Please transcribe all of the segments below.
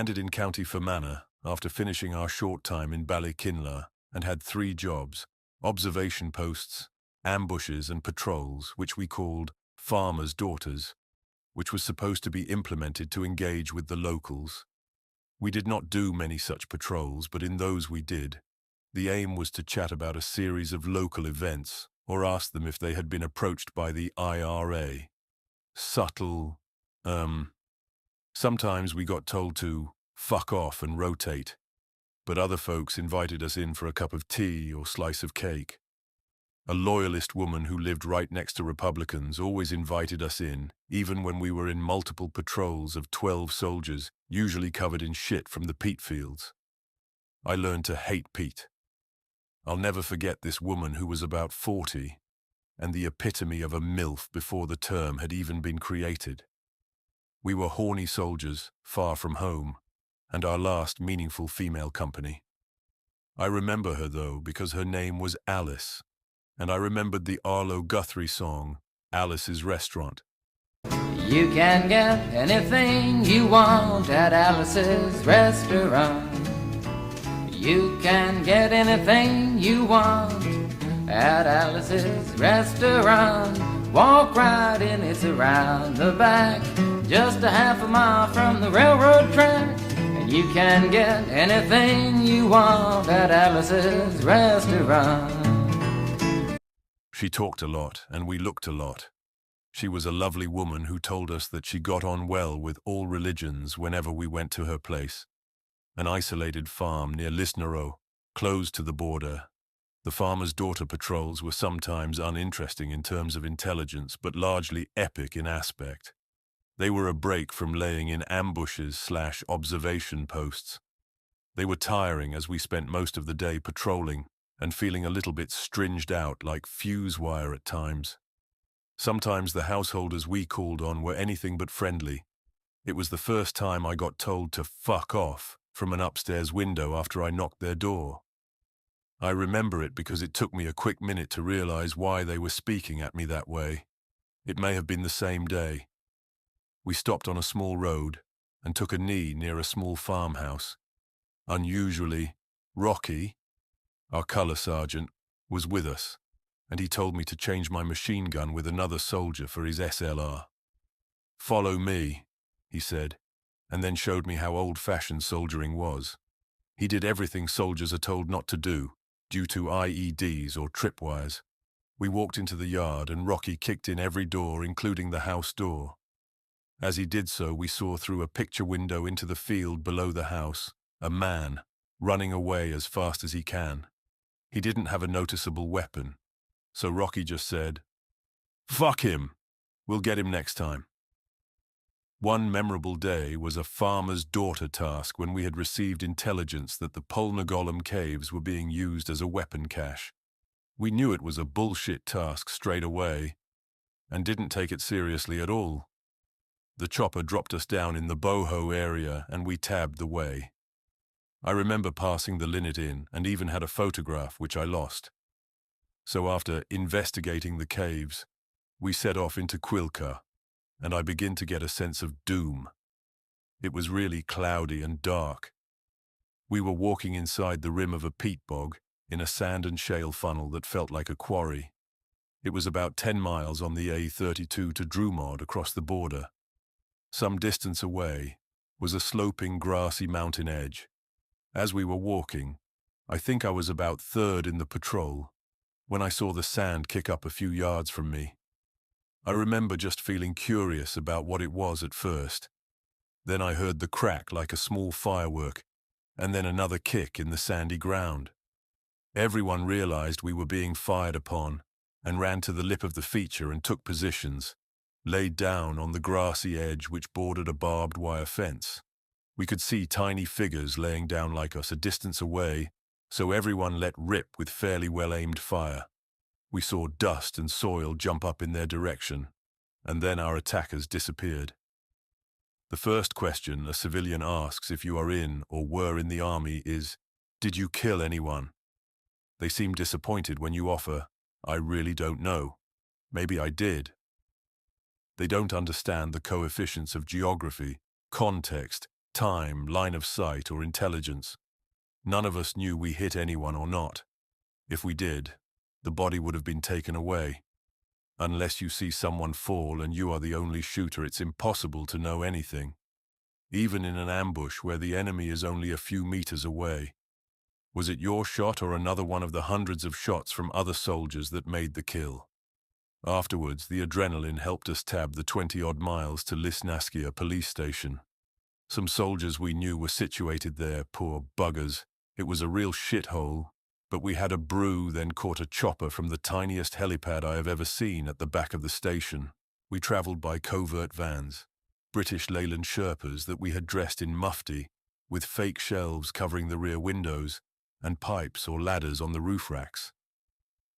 landed in County Fermanagh after finishing our short time in Ballykinler and had 3 jobs: observation posts, ambushes and patrols, which we called farmers' daughters, which was supposed to be implemented to engage with the locals. We did not do many such patrols, but in those we did, the aim was to chat about a series of local events or ask them if they had been approached by the IRA. Subtle, sometimes we got told to fuck off and rotate, but other folks invited us in for a cup of tea or slice of cake. A loyalist woman who lived right next to Republicans always invited us in, even when we were in multiple patrols of 12 soldiers, usually covered in shit from the peat fields. I learned to hate peat. I'll never forget this woman who was about 40 and the epitome of a MILF before the term had even been created. We were horny soldiers, far from home, and our last meaningful female company. I remember her, though, because her name was Alice, and I remembered the Arlo Guthrie song, Alice's Restaurant. You can get anything you want at Alice's Restaurant. You can get anything you want at Alice's Restaurant. Walk right in, it's around the back, just a half a mile from the railroad track. And you can get anything you want at Alice's Restaurant. She talked a lot, and we looked a lot. She was a lovely woman who told us that she got on well with all religions whenever we went to her place. An isolated farm near Lisnaro, closed to the border. The farmer's daughter patrols were sometimes uninteresting in terms of intelligence, but largely epic in aspect. They were a break from laying in ambushes/observation posts. They were tiring as we spent most of the day patrolling and feeling a little bit stringed out like fuse wire at times. Sometimes the householders we called on were anything but friendly. It was the first time I got told to fuck off from an upstairs window after I knocked their door. I remember it because it took me a quick minute to realize why they were speaking at me that way. It may have been the same day. We stopped on a small road and took a knee near a small farmhouse. Unusually, Rocky, our color sergeant, was with us, and he told me to change my machine gun with another soldier for his SLR. "Follow me," he said, and then showed me how old-fashioned soldiering was. He did everything soldiers are told not to do, due to IEDs or tripwires. We walked into the yard, and Rocky kicked in every door, including the house door. As he did so, we saw through a picture window into the field below the house a man running away as fast as he can. He didn't have a noticeable weapon, so Rocky just said, "Fuck him. We'll get him next time." One memorable day was a farmer's daughter task when we had received intelligence that the Fermanagh caves were being used as a weapon cache. We knew it was a bullshit task straight away and didn't take it seriously at all. The chopper dropped us down in the boho area and we tabbed the way. I remember passing the Linnet Inn and even had a photograph which I lost. So after investigating the caves, we set off into Quilca, and I begin to get a sense of doom. It was really cloudy and dark. We were walking inside the rim of a peat bog in a sand and shale funnel that felt like a quarry. It was about 10 miles on the A32 to Drumod across the border. Some distance away was a sloping grassy mountain edge. As we were walking, I think I was about third in the patrol, when I saw the sand kick up a few yards from me. I remember just feeling curious about what it was at first. Then I heard the crack like a small firework, and then another kick in the sandy ground. Everyone realized we were being fired upon and ran to the lip of the feature and took positions, laid down on the grassy edge which bordered a barbed wire fence. We could see tiny figures laying down like us a distance away, so everyone let rip with fairly well-aimed fire. We saw dust and soil jump up in their direction, and then our attackers disappeared. The first question a civilian asks if you are in or were in the army is, "Did you kill anyone?" They seem disappointed when you offer, "I really don't know. Maybe I did." They don't understand the coefficients of geography, context, time, line of sight, or intelligence. None of us knew we hit anyone or not. If we did, the body would have been taken away. Unless you see someone fall and you are the only shooter, it's impossible to know anything, even in an ambush where the enemy is only a few meters away. Was it your shot or another one of the hundreds of shots from other soldiers that made the kill? Afterwards, the adrenaline helped us tab the 20-odd miles to Lisnaskia police station. Some soldiers we knew were situated there, poor buggers. It was a real shithole, but we had a brew, then caught a chopper from the tiniest helipad I have ever seen at the back of the station. We travelled by covert vans, British Leyland Sherpas that we had dressed in mufti, with fake shelves covering the rear windows, and pipes or ladders on the roof racks.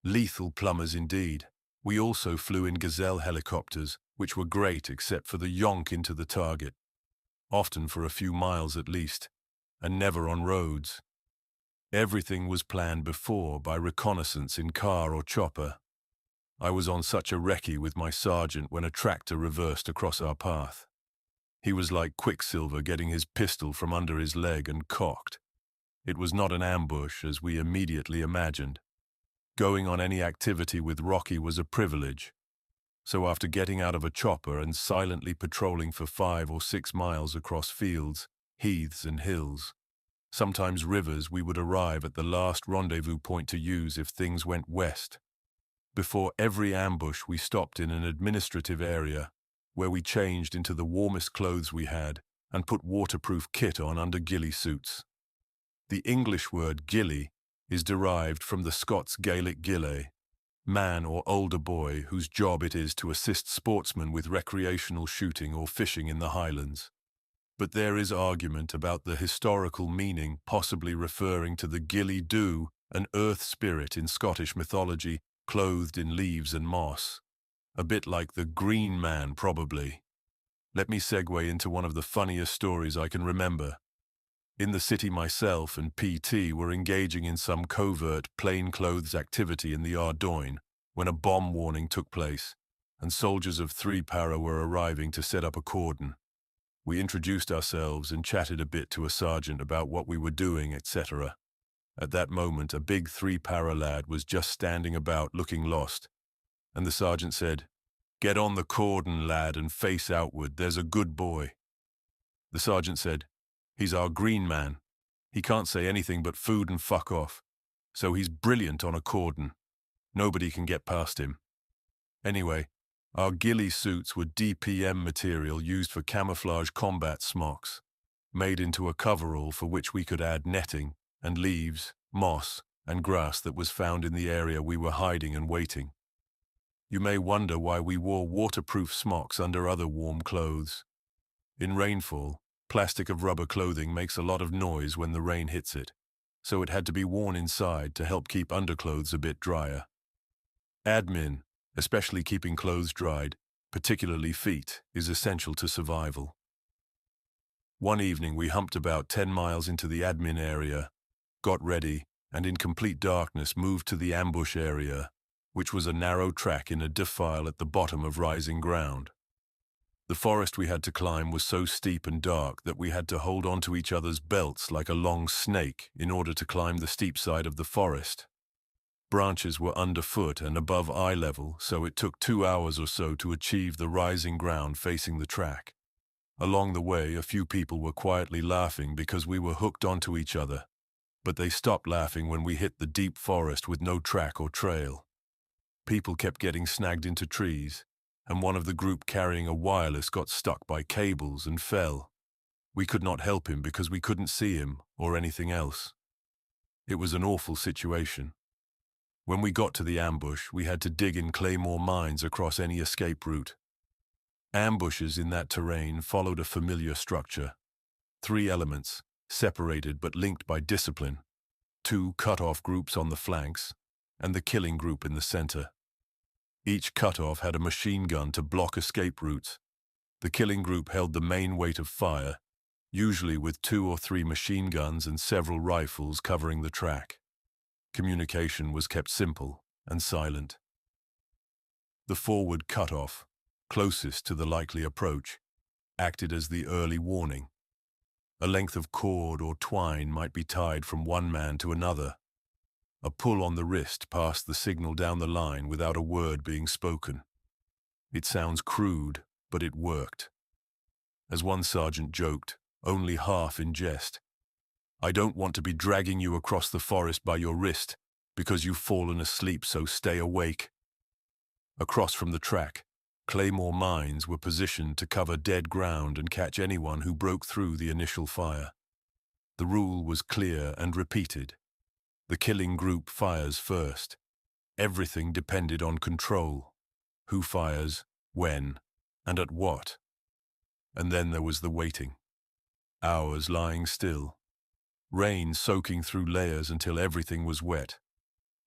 Lethal plumbers indeed. We also flew in Gazelle helicopters, which were great except for the yonk into the target, often for a few miles at least, and never on roads. Everything was planned before by reconnaissance in car or chopper. I was on such a recce with my sergeant when a tractor reversed across our path. He was like Quicksilver getting his pistol from under his leg and cocked. It was not an ambush, as we immediately imagined. Going on any activity with Rocky was a privilege. So after getting out of a chopper and silently patrolling for 5 or 6 miles across fields, heaths and hills, sometimes rivers, we would arrive at the last rendezvous point to use if things went west. Before every ambush, we stopped in an administrative area where we changed into the warmest clothes we had and put waterproof kit on under ghillie suits. The English word ghillie is derived from the Scots Gaelic gille, man or older boy whose job it is to assist sportsmen with recreational shooting or fishing in the Highlands. But there is argument about the historical meaning, possibly referring to the ghillie dhu, an earth spirit in Scottish mythology, clothed in leaves and moss. A bit like the Green Man, probably. Let me segue into one of the funniest stories I can remember. In the city, myself and PT were engaging in some covert plainclothes activity in the Ardoyne when a bomb warning took place, and soldiers of 3 Para were arriving to set up a cordon. We introduced ourselves and chatted a bit to a sergeant about what we were doing, etc. At that moment, a big 3 Para lad was just standing about looking lost, and the sergeant said, "Get on the cordon, lad, and face outward. There's a good boy." The sergeant said, "He's our Green Man. He can't say anything but food and fuck off. So he's brilliant on a cordon. Nobody can get past him." Anyway, our ghillie suits were DPM material used for camouflage combat smocks, made into a coverall for which we could add netting and leaves, moss, and grass that was found in the area we were hiding and waiting. You may wonder why we wore waterproof smocks under other warm clothes. In rainfall, plastic of rubber clothing makes a lot of noise when the rain hits it, so it had to be worn inside to help keep underclothes a bit drier. Admin, especially keeping clothes dried, particularly feet, is essential to survival. One evening we humped about 10 miles into the admin area, got ready, and in complete darkness moved to the ambush area, which was a narrow track in a defile at the bottom of rising ground. The forest we had to climb was so steep and dark that we had to hold onto each other's belts like a long snake in order to climb the steep side of the forest. Branches were underfoot and above eye level, so it took 2 hours or so to achieve the rising ground facing the track. Along the way, a few people were quietly laughing because we were hooked onto each other, but they stopped laughing when we hit the deep forest with no track or trail. People kept getting snagged into trees, and one of the group carrying a wireless got stuck by cables and fell. We could not help him because we couldn't see him or anything else. It was an awful situation. When we got to the ambush, we had to dig in claymore mines across any escape route. Ambushes in that terrain followed a familiar structure. 3 elements, separated but linked by discipline. 2 cut-off groups on the flanks, and the killing group in the center. Each cut-off had a machine gun to block escape routes. The killing group held the main weight of fire, usually with 2 or 3 machine guns and several rifles covering the track. Communication was kept simple and silent. The forward cut-off, closest to the likely approach, acted as the early warning. A length of cord or twine might be tied from one man to another. A pull on the wrist passed the signal down the line without a word being spoken. It sounds crude, but it worked. As one sergeant joked, only half in jest, "I don't want to be dragging you across the forest by your wrist because you've fallen asleep, so stay awake." Across from the track, claymore mines were positioned to cover dead ground and catch anyone who broke through the initial fire. The rule was clear and repeated. The killing group fires first. Everything depended on control. Who fires, when, and at what? And then there was the waiting. Hours lying still. Rain soaking through layers until everything was wet.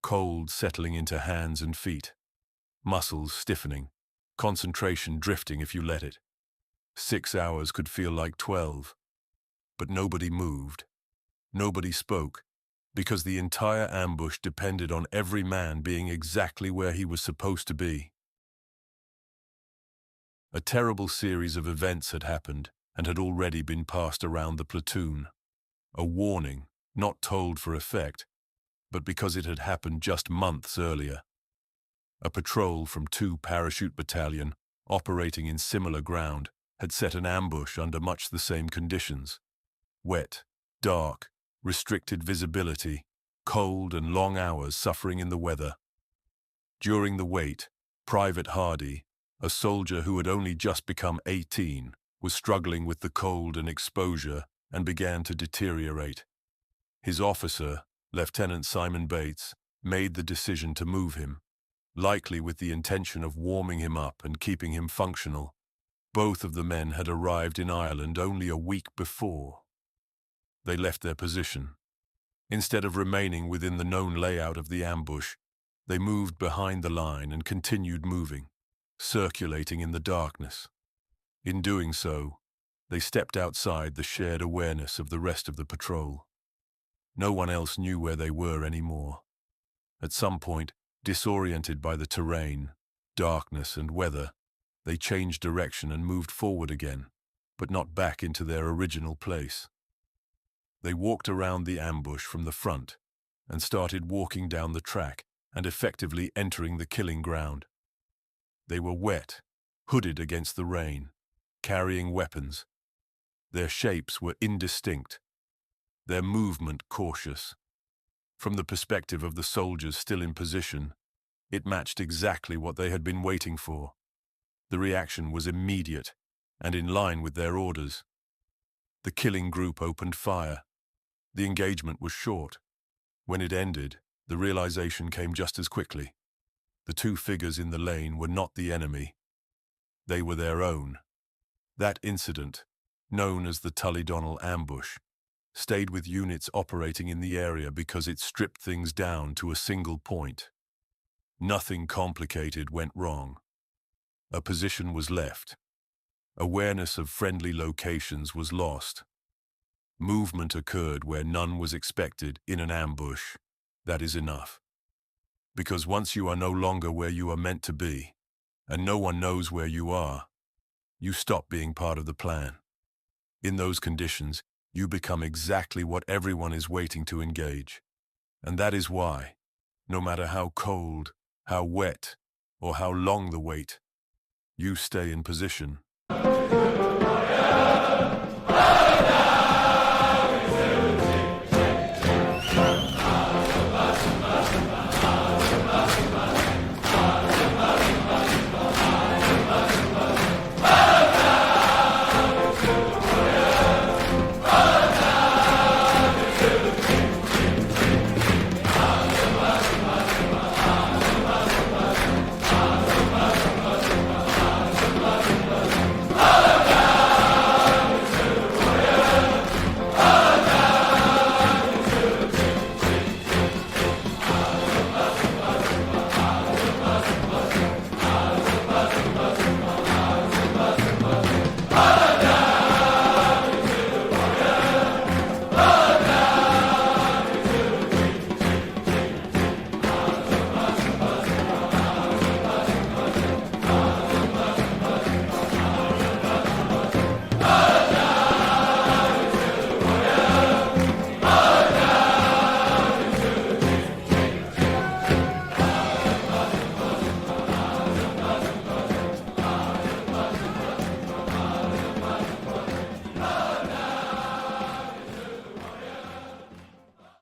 Cold settling into hands and feet. Muscles stiffening. Concentration drifting if you let it. 6 hours could feel like 12. But nobody moved. Nobody spoke, because the entire ambush depended on every man being exactly where he was supposed to be. A terrible series of events had happened and had already been passed around the platoon. A warning, not told for effect, but because it had happened just months earlier. A patrol from 2 Parachute Battalion, operating in similar ground, had set an ambush under much the same conditions. Wet, dark, restricted visibility, cold and long hours suffering in the weather. During the wait, Private Hardy, a soldier who had only just become 18, was struggling with the cold and exposure and began to deteriorate. His officer, Lieutenant Simon Bates, made the decision to move him, likely with the intention of warming him up and keeping him functional. Both of the men had arrived in Ireland only a week before. They left their position. Instead of remaining within the known layout of the ambush, they moved behind the line and continued moving, circulating in the darkness. In doing so, they stepped outside the shared awareness of the rest of the patrol. No one else knew where they were anymore. At some point, disoriented by the terrain, darkness, and weather, they changed direction and moved forward again, but not back into their original place. They walked around the ambush from the front and started walking down the track and effectively entering the killing ground. They were wet, hooded against the rain, carrying weapons. Their shapes were indistinct, their movement cautious. From the perspective of the soldiers still in position, it matched exactly what they had been waiting for. The reaction was immediate and in line with their orders. The killing group opened fire. The engagement was short. When it ended, the realization came just as quickly. The 2 figures in the lane were not the enemy. They were their own. That incident, known as the Tullydonnell ambush, stayed with units operating in the area because it stripped things down to a single point. Nothing complicated went wrong. A position was left. Awareness of friendly locations was lost. Movement occurred where none was expected in an ambush. That is enough. Because once you are no longer where you are meant to be, and no one knows where you are, you stop being part of the plan. In those conditions, you become exactly what everyone is waiting to engage. And that is why, no matter how cold, how wet, or how long the wait, you stay in position.